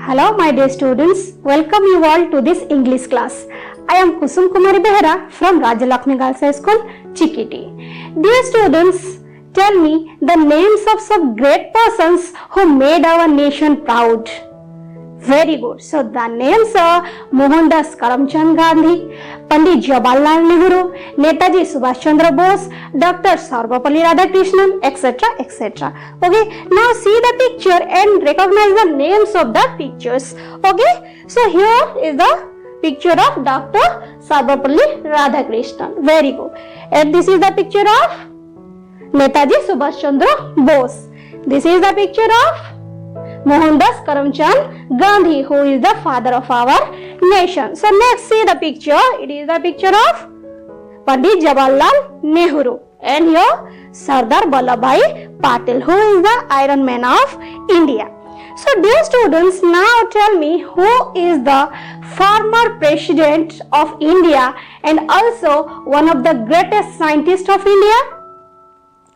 Hello my dear students, welcome you all to this English class. I am Kusum Kumari Behera from Rajalakshmi Girls High School, Chikiti. Dear students, tell me the names of some great persons who made our nation proud. Very good. So the names are Mohandas Karamchand Gandhi, Pandit Jawaharlal Nehru, Netaji Subhash Chandra Bose, Dr. Sarvapalli Radhakrishnan, etc. etc. Okay. Now see the picture and recognize the names of the pictures. Okay. So here is the picture of Dr. Sarvapalli Radhakrishnan. Very good. And this is the picture of Netaji Subhash Chandra Bose. This is the picture of Mohandas Karamchand Gandhi, who is the father of our nation. So next see the picture. It is the picture of Pandit Jawaharlal Nehru. And here Sardar Vallabhbhai Patel, who is the Iron Man of India. So dear students, now tell me who is the former president of India and also one of the greatest scientists of India?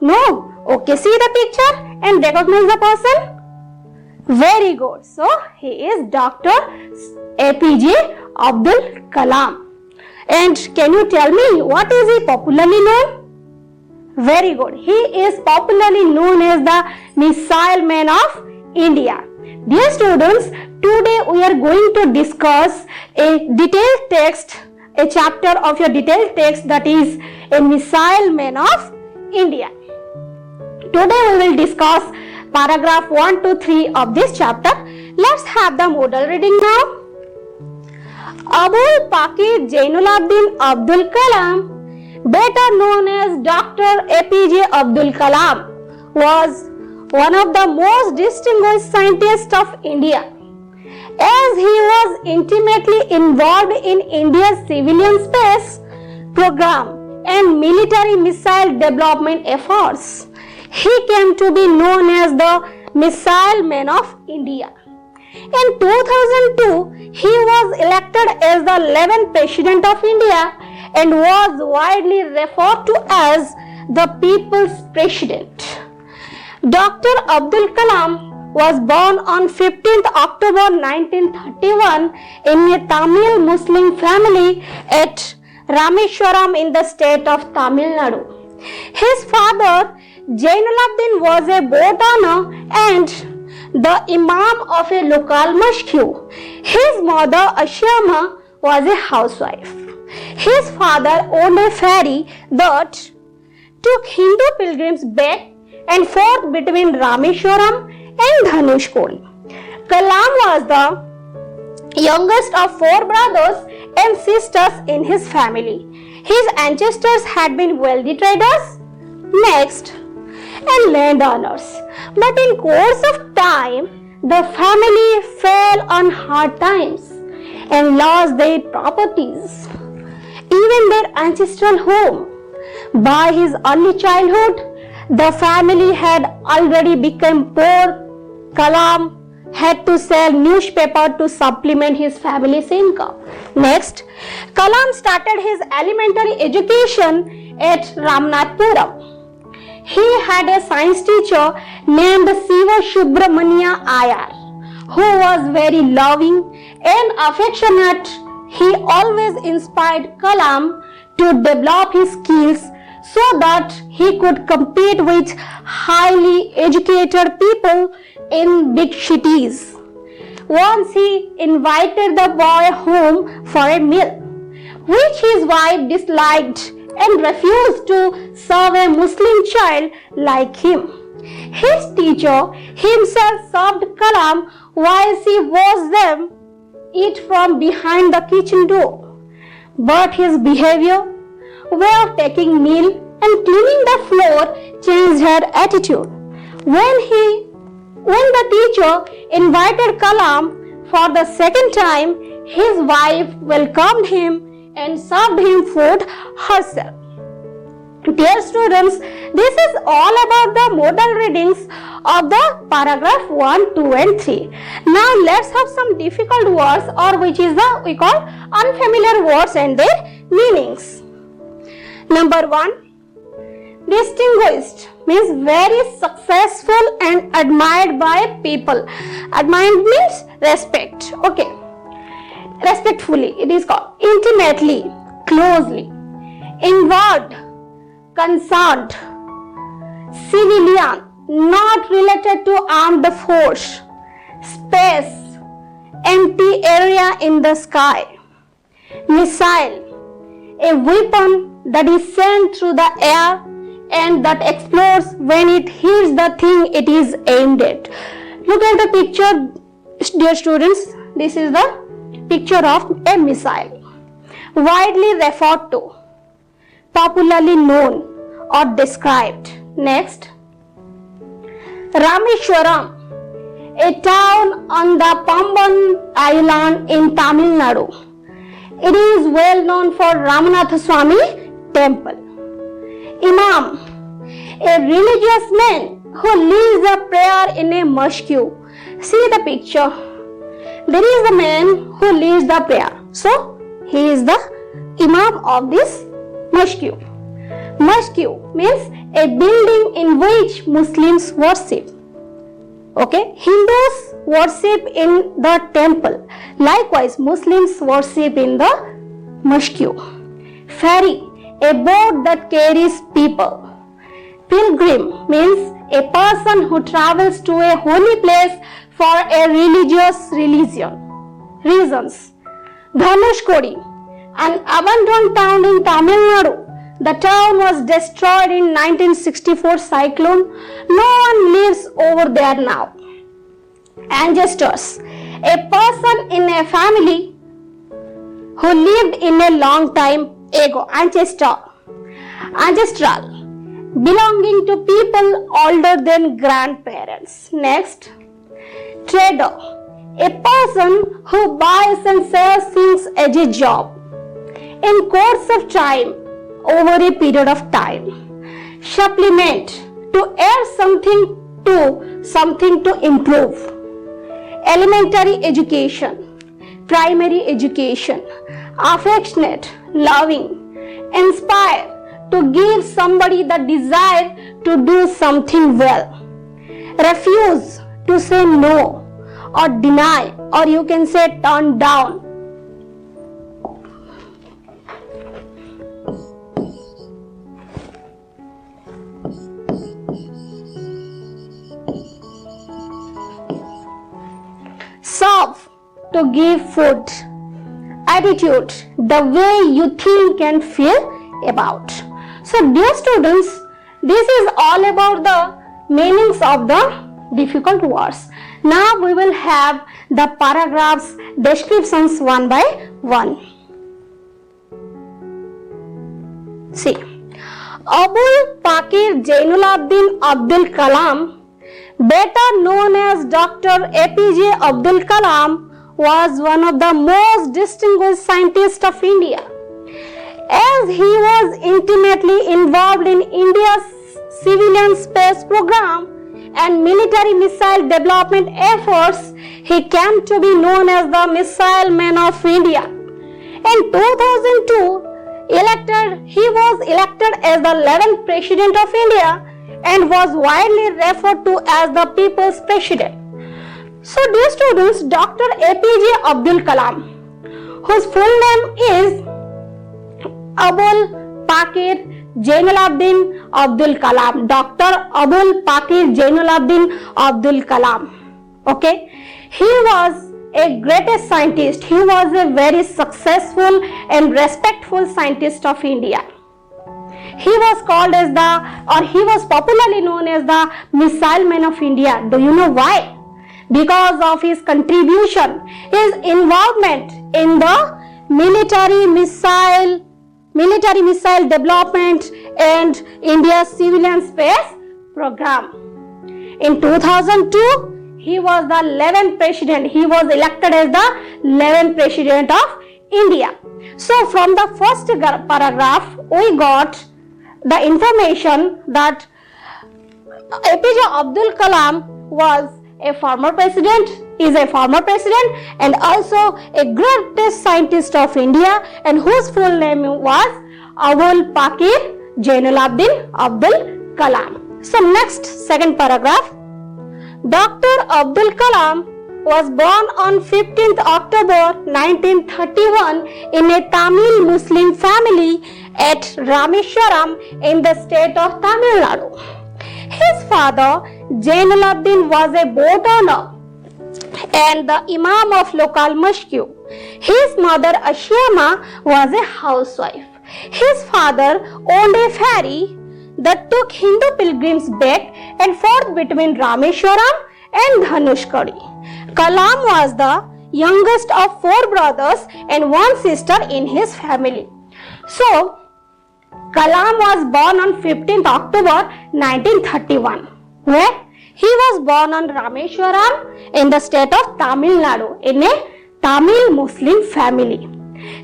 No? Okay, see the picture and recognize the person? Very good. So, he is Dr. APJ Abdul Kalam. And can you tell me what is he popularly known? Very good. He is popularly known as the Missile Man of India. Dear students, today we are going to discuss a detailed text, a chapter of your detailed text, that is a Missile Man of India. Today we will discuss paragraph 1 to 3 of this chapter. Let's have the model reading now. Abul Pakir Jainul-Abidin Abdul Kalam, better known as Dr. APJ Abdul Kalam, was one of the most distinguished scientists of India. As he was intimately involved in India's civilian space program and military missile development efforts, he came to be known as the Missile Man of India. In 2002, he was elected as the 11th President of India and was widely referred to as the People's President. Dr. Abdul Kalam was born on 15th October 1931 in a Tamil Muslim family at Rameswaram in the state of Tamil Nadu. His father Jainul-Abidin was a boat owner and the imam of a local mosque. His mother Ashyama was a housewife. His father owned a ferry that took Hindu pilgrims back and forth between Rameswaram and Dhanushkodi. Kalam was the youngest of 4 brothers and sisters in his family. His ancestors had been wealthy traders, next, and landowners. But in course of time, the family fell on hard times and lost their properties, even their ancestral home. By his early childhood, the family had already become poor. Kalam had to sell newspaper to supplement his family's income. Next, Kalam started his elementary education at Ramnathpuram. He had a science teacher named Siva Subramania Ayar, who was very loving and affectionate. He always inspired Kalam to develop his skills so that he could compete with highly educated people in big cities. Once he invited the boy home for a meal, which his wife disliked and refused to serve a Muslim child like him. His teacher himself served Kalam while he watched them eat from behind the kitchen door. But his behavior, way of taking meal and cleaning the floor changed her attitude. When the teacher invited Kalam for the second time, his wife welcomed him and served him food herself. Dear students, this is all about the model readings of the paragraph 1, 2 and 3. Now let's have some difficult words, or which is the we call unfamiliar words and their meanings. Number 1, distinguished means very successful and admired by people. Admired means respect. Okay, respectfully it is called. Intimately, closely, involved, concerned, civilian, not related to armed force, space, empty area in the sky, missile, a weapon that is sent through the air and that explodes when it hits the thing it is aimed at. Look at the picture, dear students. This is the picture of a missile, widely referred to, popularly known or described. Next, Rameshwaram, a town on the Pamban Island in Tamil Nadu. It is well known for Ramanatha Swami temple. Imam, a religious man who leads a prayer in a mosque. See the picture. There is a man who leads the prayer. So, he is the Imam of this mosque. Mosque means a building in which Muslims worship. Okay, Hindus worship in the temple. Likewise, Muslims worship in the mosque. Ferry, a boat that carries people. Pilgrim means a person who travels to a holy place for a religious reasons. Dhanushkodi, an abandoned town in Tamil Nadu. The town was destroyed in 1964 cyclone. No one lives over there now. Ancestors, a person in a family who lived in a long time ago. Ancestral, belonging to people older than grandparents. Next, trader, a person who buys and sells things as a job in course of time, over a period of time. Supplement, to add something to improve. Elementary education, primary education. Affectionate, loving, inspire, to give somebody the desire to do something well. Refuse, to say no or deny, or you can say turn down. Serve, to give food. Attitude, the way you think and feel about. So dear students, this is all about the meanings of the difficult words. Now we will have the paragraphs descriptions one by one. See, Abul Pakir Jainuluddin Abdul Kalam, better known as Dr. APJ Abdul Kalam, was one of the most distinguished scientists of India. As he was intimately involved in India's civilian space program and military missile development efforts, he came to be known as the Missile Man of India. In 2002, he was elected as the 11th President of India and was widely referred to as the People's President. So dear students, Dr. APJ Abdul Kalam, whose full name is Abul Pakir Jainuluddin Abdul Kalam, Dr. Abul Pakir Jainuluddin Abdul Kalam. Okay, he was a greatest scientist. He was a very successful and respectful scientist of India. He was called as he was popularly known as the Missile Man of India. Do you know why? Because of his contribution, his involvement in the military missile development and India's civilian space program. In 2002, he was the 11th president. He was elected as the 11th president of India. So from the first paragraph, we got the information that APJ Abdul Kalam was a former president, is a former president and also a greatest scientist of India, and whose full name was Abul Pakir Jainuluddin Abdul Kalam. So next, second paragraph. Dr. Abdul Kalam was born on 15th October 1931 in a Tamil Muslim family at Rameshwaram in the state of Tamil Nadu. His father, Jainuladdin, was a boat owner and the Imam of local mosque. His mother, Ashiama, was a housewife. His father owned a ferry that took Hindu pilgrims back and forth between Rameshwaram and Dhanushkodi. Kalam was the youngest of 4 brothers and 1 sister in his family. So, Kalam was born on 15th October 1931, where he was born on Rameshwaram in the state of Tamil Nadu in a Tamil Muslim family.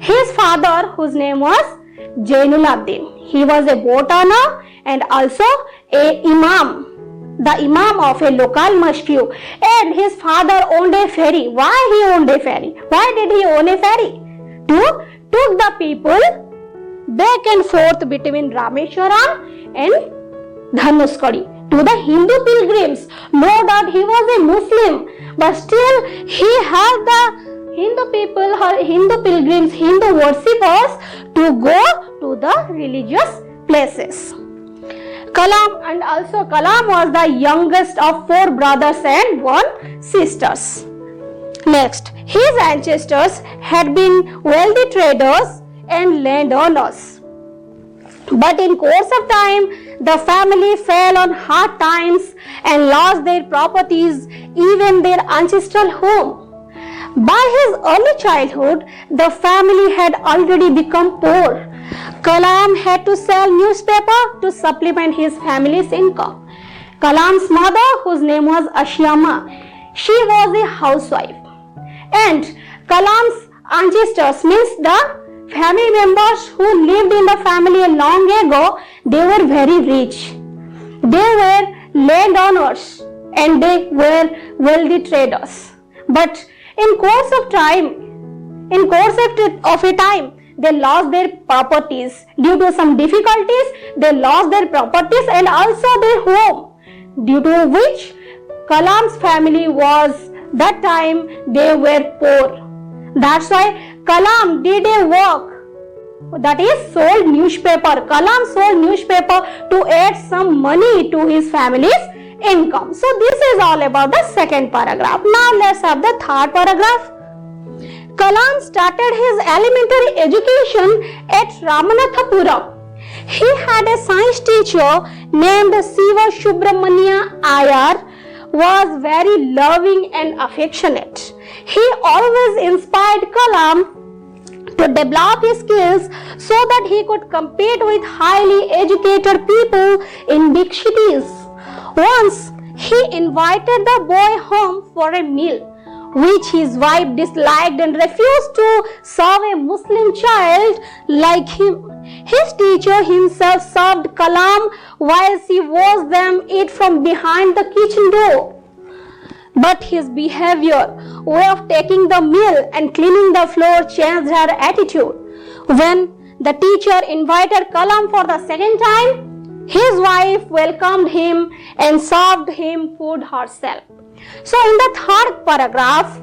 His father, whose name was Jainuladdin, he was a boat owner and also a imam, the imam of a local mosque, and his father owned a ferry. Why he owned a ferry? Why did he own a ferry? To took the people back and forth between Rameshwaram and Dhanushkodi to the Hindu pilgrims. No doubt he was a Muslim, but still he helped the Hindu people, Hindu pilgrims, Hindu worshippers to go to the religious places. Kalam was the youngest of 4 brothers and 1 sisters. Next, his ancestors had been wealthy traders and landowners. But in course of time, the family fell on hard times and lost their properties, even their ancestral home. By his early childhood, the family had already become poor. Kalam had to sell newspaper to supplement his family's income. Kalam's mother, whose name was Ashiama, she was a housewife. And Kalam's ancestors, means the family members who lived in the family long ago, they were very rich. They were landowners and they were wealthy traders. But in course of a time, they lost their properties. Due to some difficulties, they lost their properties and also their home. Due to which Kalam's family was, that time they were poor. That's why Kalam did a work, that is sold newspaper. Kalam sold newspaper to add some money to his family's income. So this is all about the second paragraph. Now let's have the third paragraph. Kalam started his elementary education at Ramanathapuram. He had a science teacher named Siva Subramania Ayar, was very loving and affectionate. He always inspired Kalam to develop his skills so that he could compete with highly educated people in big cities. Once, he invited the boy home for a meal, which his wife disliked and refused to serve a Muslim child like him. His teacher himself served Kalam while she watched them eat from behind the kitchen door. But his behavior, way of taking the meal and cleaning the floor changed her attitude. When the teacher invited Kalam for the second time, his wife welcomed him and served him food herself. So in the third paragraph,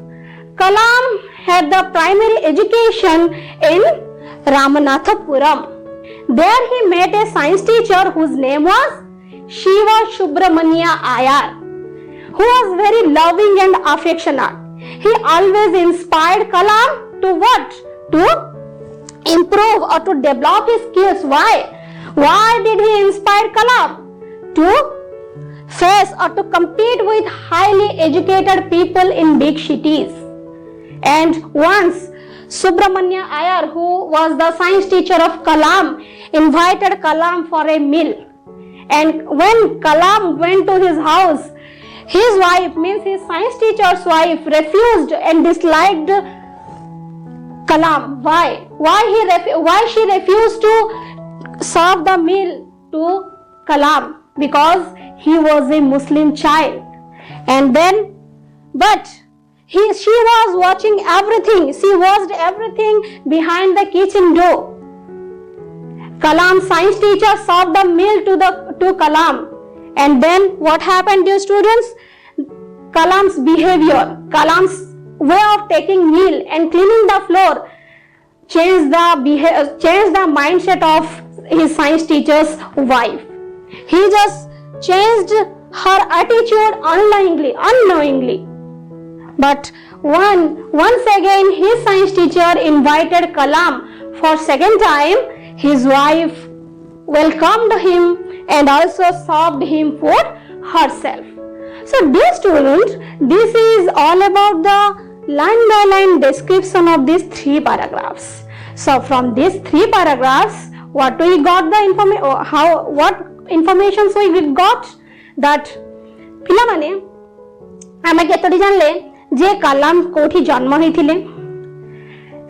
Kalam had the primary education in Ramanathapuram. There he met a science teacher whose name was Siva Subramania Ayar, who was very loving and affectionate. He always inspired Kalam to what? To improve or to develop his skills. Why? Why did he inspire Kalam? To face or to compete with highly educated people in big cities. And once Subramania Ayar, who was the science teacher of Kalam, invited Kalam for a meal. And when Kalam went to his house, his wife, means his science teacher's wife, refused and disliked Kalam. Why? Why she refused to serve the meal to Kalam? Because he was a Muslim child. And then, but she was watching everything. She watched everything behind the kitchen door. Kalam's science teacher served the meal to Kalam. And then what happened, dear students? Kalam's behavior, Kalam's way of taking meal and cleaning the floor changed the mindset of his science teacher's wife. He just changed her attitude unknowingly. But once again, his science teacher invited Kalam for second time. His wife welcomed him and also served him food herself. So dear students, this is all about the line by line description of these three paragraphs. So from these three paragraphs, what we got the information, what information we got that पिला माने आमे केतोटी जानले जे कलाम कोठी जन्म होइथिले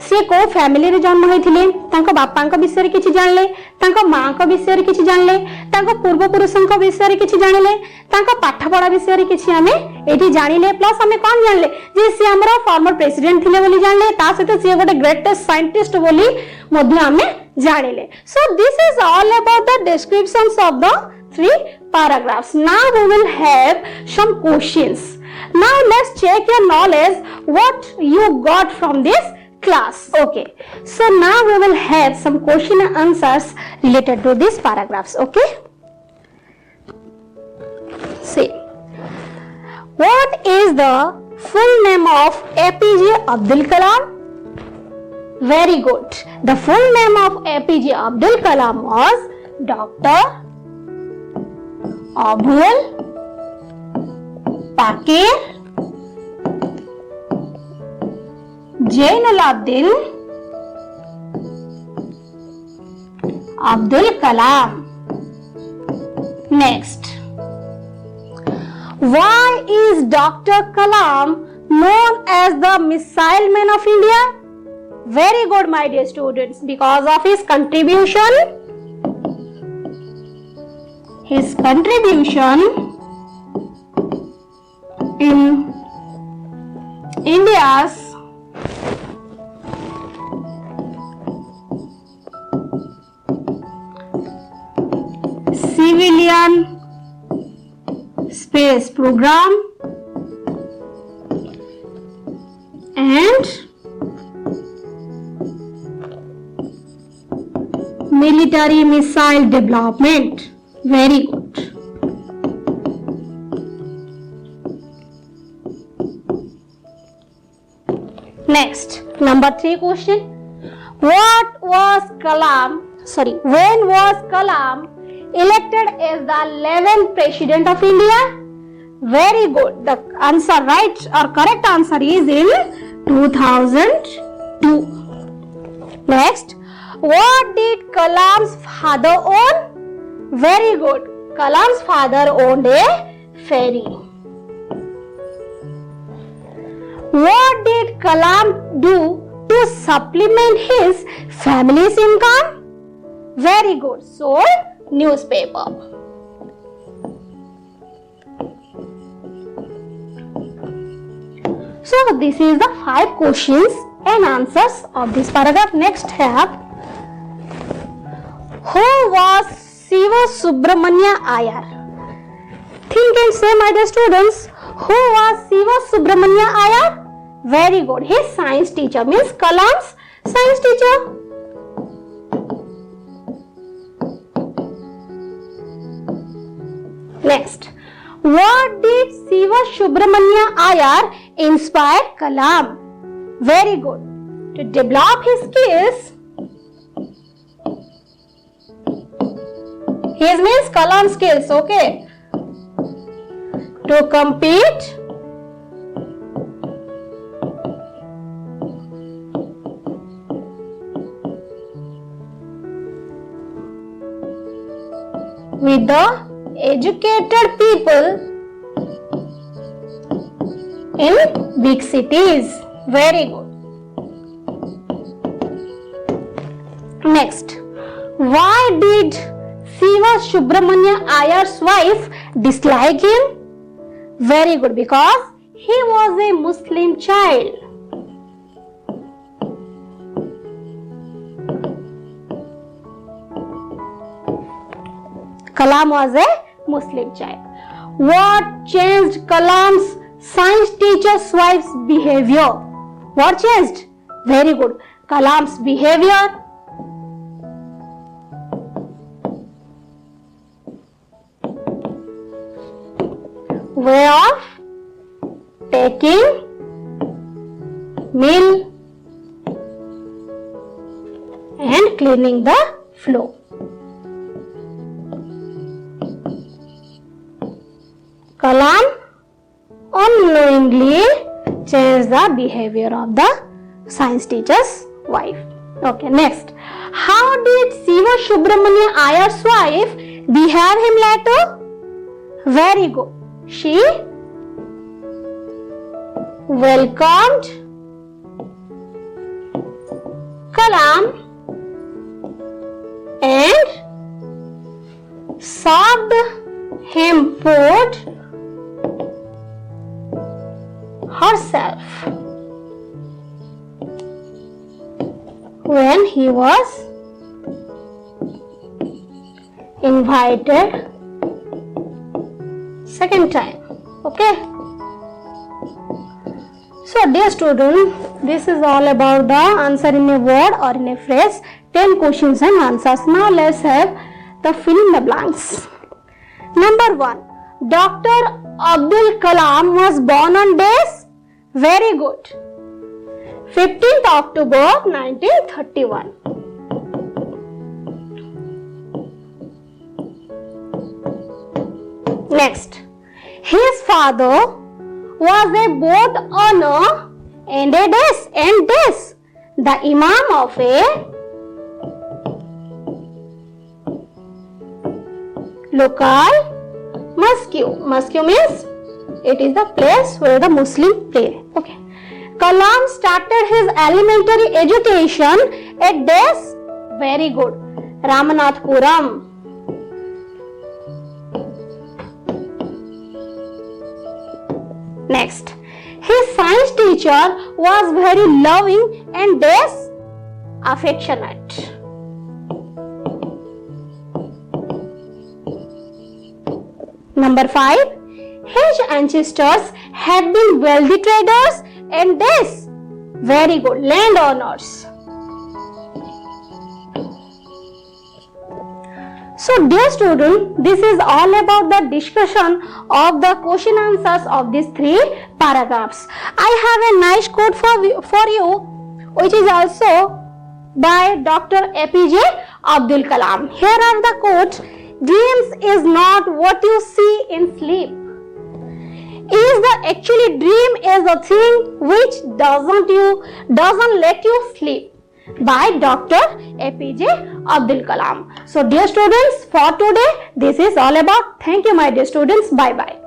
से को family रे जन्म होइथिले तांको बापांको विषय रे किछि जानले तांको मांको विषय रे किछि जानले तांको पूर्व पुरुषंको विषय रे किछि जानले तांको पाठ पढा विषय रे किछि आमे एठी जानिले प्लस आमे कोन जानले जे से हमरा फॉर्मर प्रेसिडेंट थिले बोली जानले ता सहित से गोटे ग्रेटेस्ट साइंटिस्ट बोली मध्ये आमे जानिले. So this is all about the descriptions of the three paragraphs. Now we will have some questions. Now let's check your knowledge what you got from this class. Okay, so now we will have some question and answers related to these paragraphs. Okay, see, what is the full name of APJ Abdul Kalam? Very good. The full name of APJ Abdul Kalam was Dr. Abul Pakir Jainuddin Abdul Kalam. Next, why is Dr. Kalam known as the Missile Man of India? Very good, my dear students, because of his contribution in India's civilian space program and military missile development. Very good. Next, number 3 question. When was Kalam elected as the 11th president of India? Very good. The answer, right or correct answer is in 2002. Next, what did Kalam's father own? Very good. Kalam's father owned a ferry. What did Kalam do to supplement his family's income? Very good. Sold newspaper. So this is the 5 questions and answers of this paragraph. Next have, who was Siva Subramanya Iyer? Think and say, my dear students, who was Siva Subramanya Iyer? Very good. His science teacher, means Kalam's science teacher. Next, what did Siva Subramanya Iyer inspire Kalam? Very good. To develop his skills. His means Kalam skills, okay. To compete with the educated people in big cities. Very good. Next, why did Siva Subramanya Iyer's wife dislike him? Very good, because he was a Muslim child. Kalam was a Muslim child. What changed Kalam's science teacher's wife's behavior? What changed? Very good. Kalam's behavior. Way of taking meal and cleaning the floor. Kalam unknowingly changed the behavior of the science teacher's wife. Okay, next. How did Siva Subramania Iyer's wife behave him later? Very good. She welcomed Kalam and served him food herself when he was invited second time. Okay. So dear student, this is all about the answer in a word or in a phrase, 10 questions and answers. Now let's have the fill in the blanks. Number 1. Dr. Abdul Kalam was born on days? Very good. 15th October 1931. Next. His father was a boat owner and a desk, the imam of a local mosque. Mosque means it is the place where the Muslim pray. Okay. Kalam started his elementary education at this, very good, Ramanathapuram. Next, his science teacher was very loving and this, affectionate. Number 5, his ancestors had been wealthy traders and this, very good, landowners. So dear student, this is all about the discussion of the question answers of these 3 paragraphs. I have a nice quote for you, which is also by Dr. APJ Abdul Kalam. Here are the quotes. Dreams is not what you see in sleep. Actually dream is a thing which doesn't let you sleep, by Dr. APJ Abdul Kalam. So dear students, for today this is all about. Thank you my dear students. Bye bye.